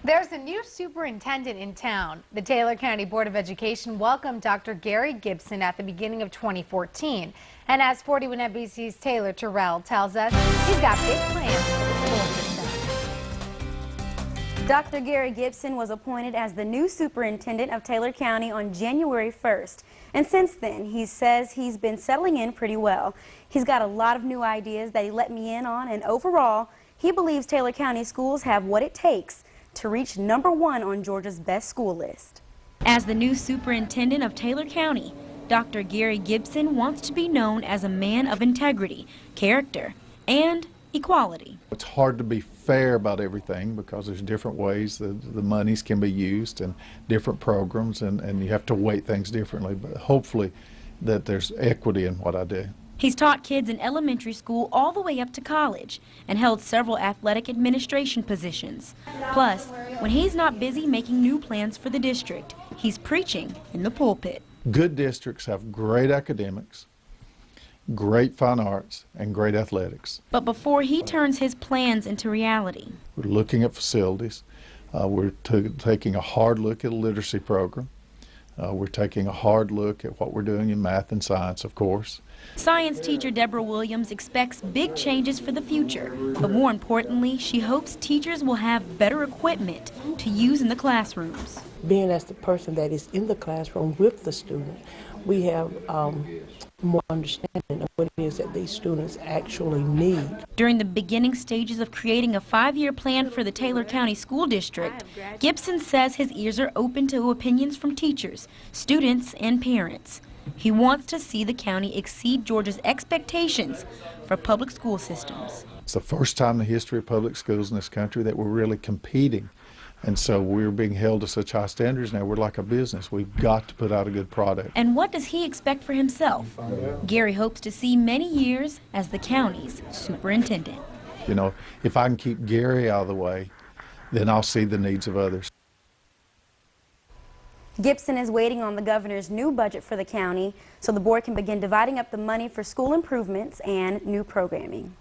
There's a new superintendent in town. The Taylor County Board of Education welcomed Dr. Gary Gibson at the beginning of 2014. And as 41 NBC's Taylor Terrell tells us, he's got big plans for the school system. Dr. Gary Gibson was appointed as the new superintendent of Taylor County on January 1st. And since then, he says he's been settling in pretty well. He's got a lot of new ideas that he let me in on, and overall, he believes Taylor County schools have what it takes to reach #1 on Georgia's best school list. As the new superintendent of Taylor County, Dr. Gary Gibson wants to be known as a man of integrity, character, and equality. It's hard to be fair about everything because there's different ways that the monies can be used and different programs, and you have to weight things differently, but hopefully that there's equity in what I do. He's taught kids in elementary school all the way up to college and held several athletic administration positions. Plus, when he's not busy making new plans for the district, he's preaching in the pulpit. Good districts have great academics, great fine arts, and great athletics. But before he turns his plans into reality, We're looking at facilities. We're taking a hard look at a literacy program. We're taking a hard look at what we're doing in math and science, of course. science teacher Deborah Williams expects big changes for the future, but more importantly, she hopes teachers will have better equipment to use in the classrooms. Being as the person that is in the classroom with the student, we have more understanding of what it is that these students actually need. During the beginning stages of creating a 5-year plan for the Taylor County School District, Gibson says his ears are open to opinions from teachers, students, and parents. He wants to see the county exceed Georgia's expectations for public school systems. It's the first time in the history of public schools in this country that we're really competing. And so we're being held to such high standards now. We're like a business. We've got to put out a good product. And what does he expect for himself? Gary hopes to see many years as the county's superintendent. You know, if I can keep Gary out of the way, then I'll see the needs of others. Gibson is waiting on the governor's new budget for the county so the board can begin dividing up the money for school improvements and new programming.